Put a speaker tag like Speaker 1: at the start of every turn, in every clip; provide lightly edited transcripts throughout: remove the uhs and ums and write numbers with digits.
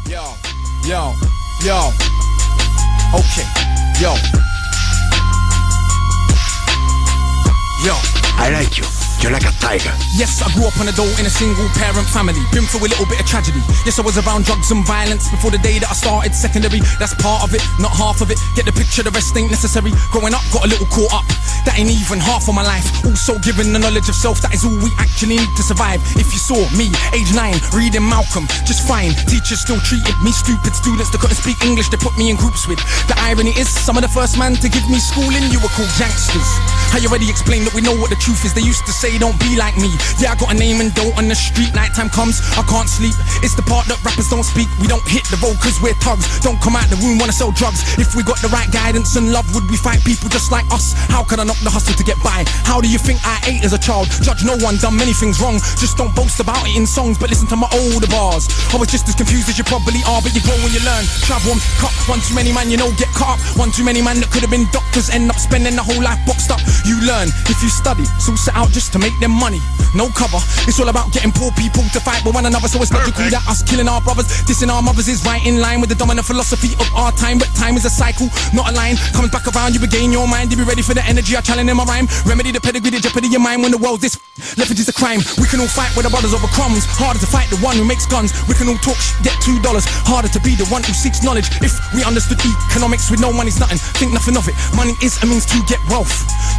Speaker 1: Yo. Okay, yo.
Speaker 2: I like you. You're like a tiger.
Speaker 1: Yes, I grew up on a dole in a single parent family. Been through a little bit of tragedy. Yes, I was around drugs and violence before the day that I started secondary. That's part of it, not half of it. Get the picture, the rest ain't necessary. Growing up, got a little caught up. That ain't even half of my life. Also given the knowledge of self, that is all we actually need to survive. If you saw me, age 9, reading Malcolm, just fine. Teachers still treated me stupid. Students that couldn't speak English, they put me in groups with. The irony is, some of the first man to give me schooling, you were called gangsters. I already explained that we know what the truth is. They used to say don't be like me. Yeah, I got a name and dough on the street. Nighttime comes, I can't sleep. It's the part that rappers don't speak. We don't hit the road cause we're thugs. Don't come out the room, wanna sell drugs. If we got the right guidance and love, would we fight people just like us? How could I knock the hustle to get by? How do you think I ate as a child? Judge no one, done many things wrong. Just don't boast about it in songs, but listen to my older bars. I was just as confused as you probably are, but you grow when you learn. Travel, cut, one too many man, you know, get caught up. One too many man that could have been doctors, end up spending the whole life boxed up. You learn if you study, so set out just to make them money. No cover, it's all about getting poor people to fight with one another. So it's logical that us killing our brothers, dissing our mothers is right in line with the dominant philosophy of our time. But time is a cycle, not a line. Comes back around, you regain your mind. You be ready for the energy I challenge in my rhyme. Remedy the pedigree, the jeopardy your mind when the world's this leverage is a crime. We can all fight with our brothers over crumbs. Harder to fight the one who makes guns. We can all talk get $2. Harder to be the one who seeks knowledge. If we understood economics with no money's nothing, think nothing of it. Money is a means to get wealth,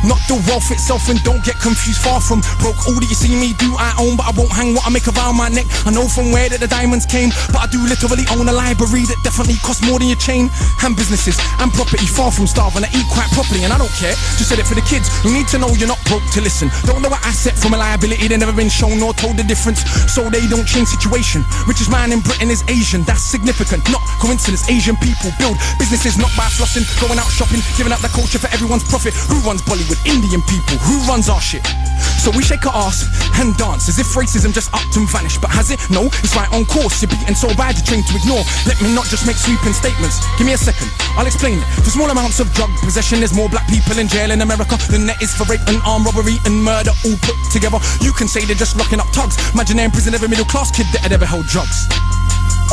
Speaker 1: not the wealth itself. And don't get confused, far from broke. All that you see me do I own, but I won't hang what I make around my neck. I know from where that the diamonds came, but I do literally own a library that definitely costs more than your chain. And businesses and property, far from starving. I eat quite properly and I don't care. Just said it for the kids who need to know you're not broke to listen. Don't know an asset from a liability. They've never been shown nor told the difference, so they don't change situation. Richest man in Britain is Asian, that's significant, not coincidence. Asian people build businesses not by flossing, going out shopping, giving up the culture for everyone's profit. Who runs Bollywood? Indian people. Who runs our shit? So we shake our ass and dance as if racism just upped and vanished. But has it? No, it's right on course. You're beaten so bad you're trained to ignore. Let me not just make sweeping statements. Give me a second, I'll explain it. For small amounts of drug possession, there's more black people in jail in America than there is for rape and armed robbery and murder all put together. You can say they're just locking up thugs. Imagine they're in prison, every middle class kid that had ever held drugs.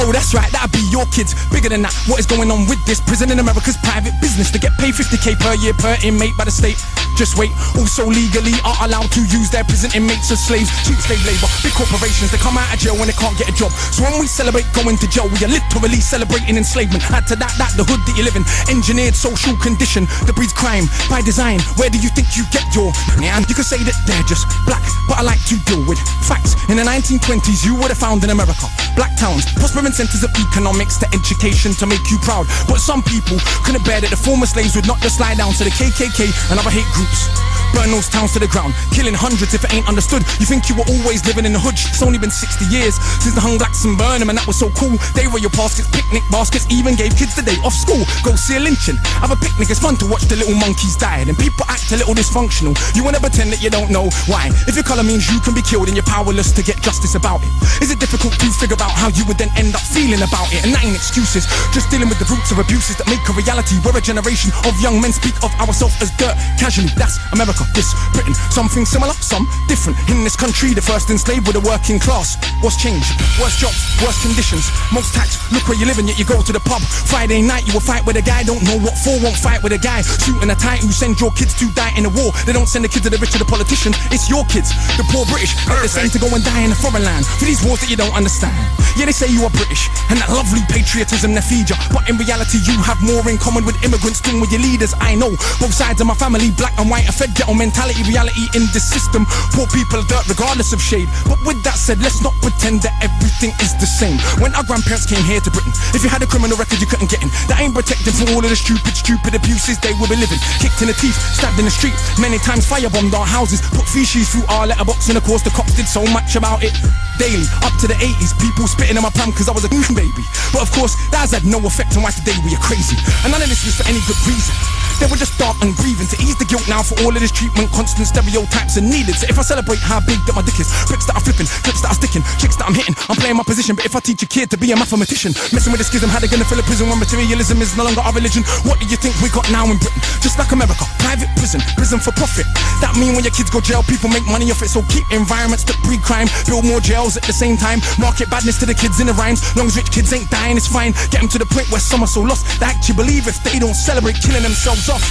Speaker 1: Oh, that's right, that'd be your kids. Bigger than that, what is going on with this? Prison in America's private business. They get paid 50k per year per inmate by the state. Just wait, also legally are allowed to use their prison inmates as slaves. Cheap slave labor, big corporations, they come out of jail when they can't get a job. So when we celebrate going to jail, we are literally celebrating enslavement. Add to that, the hood that you live in, engineered social condition that breeds crime by design. Where do you think you get your man? You can say that they're just black, but I like to deal with facts. In the 1920s, you would have found in America black towns, prospering centers of economics to education to make you proud. But some people couldn't bear that the former slaves would not just lie down to the KKK and other hate groups. Burn those towns to the ground, killing hundreds if it ain't understood. You think you were always living in the hood? It's only been 60 years since the hung blacks and burned them, and that was so cool. They were your baskets, picnic baskets, even gave kids the day off school. Go see a lynching, have a picnic, it's fun to watch the little monkeys die. And people act a little dysfunctional. You wanna pretend that you don't know why. If your colour means you can be killed and you're powerless to get justice about it, is it difficult to figure out how you would then end up feeling about it? And that ain't excuses, just dealing with the roots of abuses that make a reality. We're a generation of young men speak of ourselves as dirt casually. That's America, this Britain. Something similar, some different. In this country, the first enslaved were the working class. What's changed? Worse jobs, worse conditions, most tax. Look where you live and yet you go to the pub. Friday night you will fight with a guy, don't know what for, won't fight with a guy. Suit and a tie who send your kids to die in a war. They don't send the kids to the rich or the politician, it's your kids, the poor British. They're the same to go and die in a foreign land for these wars that you don't understand. Yeah, they say you are British and that lovely patriotism they feed you, but in reality you have more in common with immigrants than with your leaders. I know both sides of my family, black and white, are fed ghetto mentality. Reality in this system, poor people are dirt regardless of shade. But with that said, let's not pretend that everything is the same. When our grandparents came here to Britain, if you had a criminal record you couldn't get in. That ain't protected from all of the stupid abuses they will be living. Kicked in the teeth, stabbed in the street, many times firebombed our houses, put feces through our letterbox, and of course the cops did so much about it. Daily, up to the 80s, people spitting in my pram cause I was a baby. But of course, that has had no effect on why today we are crazy. And none of this was for any good reason. They were just dark and grieving. To ease the guilt now for all of this treatment, constant stereotypes are needed. So if I celebrate how big that my dick is, bricks that I'm flipping, clips that I'm sticking, chicks that I'm hitting, I'm playing my position. But if I teach a kid to be a mathematician, messing with the schism, how they gonna fill a prison when materialism is no longer our religion? What do you think we got now in Britain? Just like America, private prison, prison for profit. That mean when your kids go jail, people make money off it. So keep environments that breed crime, build more jails at the same time. Market badness to the kids in the rhymes. Long as rich kids ain't dying, it's fine. Get them to the point where some are so lost they actually believe if they don't celebrate killing themselves off.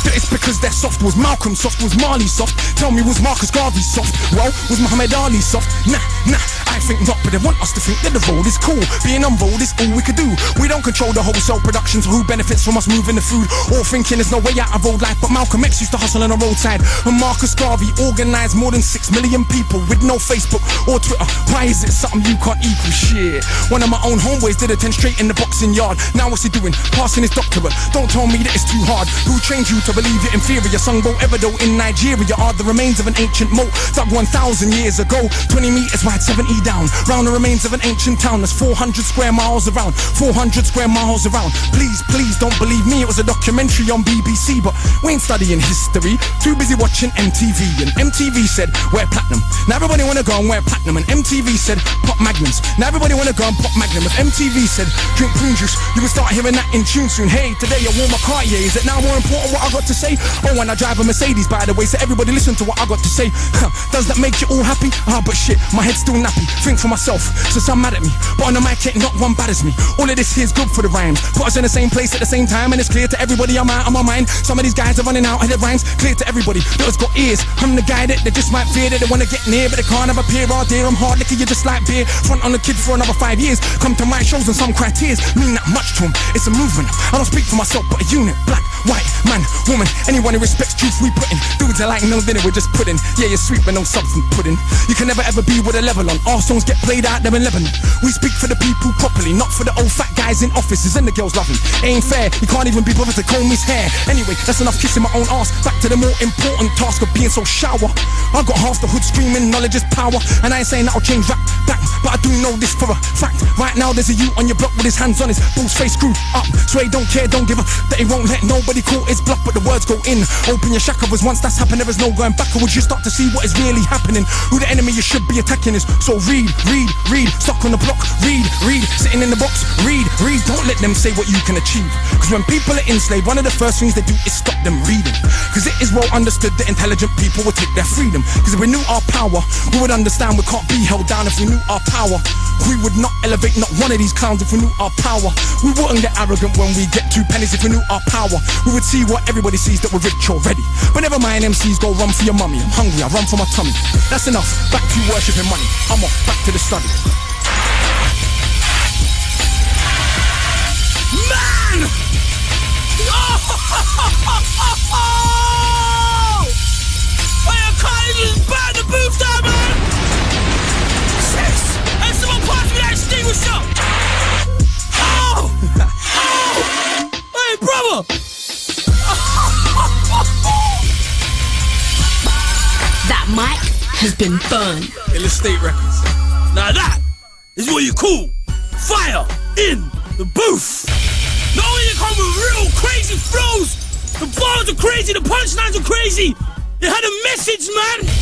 Speaker 1: That it's because they're soft. Was Malcolm soft? Was Marley soft? Tell me, was Marcus Garvey soft? Well, was Muhammad Ali soft? Nah, I think not, but they want us to think that the road is cool. Being on road is all we could do. We don't control the wholesale production, so who benefits from us moving the food? Or thinking there's no way out of road life, but Malcolm X used to hustle on the roadside. And Marcus Garvey organised more than 6 million people with no Facebook or Twitter. Why is it something you can't equal? Shit. One of my own homeboys did a 10 straight in the boxing yard. Now what's he doing? Passing his doctorate. Don't tell me that it's too hard. Who trained you to believe you're inferior? Sung Bo Evido in Nigeria are the remains of an ancient moat dug 1,000 years ago. 20 meters wide, 70 down. Round the remains of an ancient town that's 400 square miles around. 400 square miles around. Please don't believe me, it was a documentary on BBC, but we ain't studying history. Too busy watching MTV, and MTV said wear platinum. Now everybody wanna go and wear platinum, and MTV said pop magnums. Now everybody wanna go and pop magnum. If MTV said drink prune juice, you will start hearing that in tune soon. Hey, today I wore my Cartier. Is it now more important what I got to say? Oh, when I drive a Mercedes, by the way, so everybody listen to what I got to say. Does that make you all happy? But shit, my head's still nappy. Think for myself, so some mad at me, but on the mic ain't not one bad as me. All of this here's good for the rhymes. Put us in the same place at the same time, and it's clear to everybody I'm out of my mind. Some of these guys are running out of their rhymes. Clear to everybody that has got ears. I'm the guy that they just might fear, that they wanna get near, but they can't have a peer. Oh dear, I'm hard liquor, you just like beer. Front on the kid for another 5 years. Come to my shows and some cry tears. Mean that much to them, it's a movement. I don't speak for myself, but a unit. Black, white, man, woman, anyone who respects truth we put in. Dudes are like no dinner, we're just pudding. Yeah, you're sweet but no substance pudding. You can never ever be with a level on. Our songs get played out there in Lebanon. We speak for the people properly, not for the old fat guys in offices and the girls loving. Ain't fair, you can't even be bothered to comb his hair. Anyway, that's enough kissing my own ass. Back to the more important task of being so shower. I got half the hood screaming knowledge is power, and I ain't saying that'll change rap back, but I do know this for a fact. Right now there's a youth on your block with his hands on his bull's face screwed up. So he don't care, don't give a that he won't let nobody call his bluff, but the words go in. Open your shackles, once that's happened there is no going backwards. You start to see what is really happening. Who the enemy you should be attacking is. So read, stuck on the block, read, sitting in the box, read, don't let them say what you can achieve. Cause when people are enslaved, one of the first things they do is stop them reading. Cause it is well understood that intelligent people will take their freedom. Cause if we knew our power, we would understand we can't be held down. If we knew our power, we would not elevate not one of these clowns. If we knew our power, we wouldn't get arrogant when we get 2 pennies. If we knew our power, we would see what everybody sees, that we're rich already. But never mind MCs, go run for your mummy. I'm hungry, I run for my tummy. That's enough, back to worshipping money. I'm off, back to the study. Man! Oh! Hey, I can't even burn the booth down, man! Hey, someone pass me that extinguisher! Oh! Oh! Hey, brother!
Speaker 3: That mic has been burned.
Speaker 1: Illustrate Records.
Speaker 4: Now that is what you call fire in the booth. Not only they come with real crazy flows, the bars are crazy, the punchlines are crazy. They had a message, man.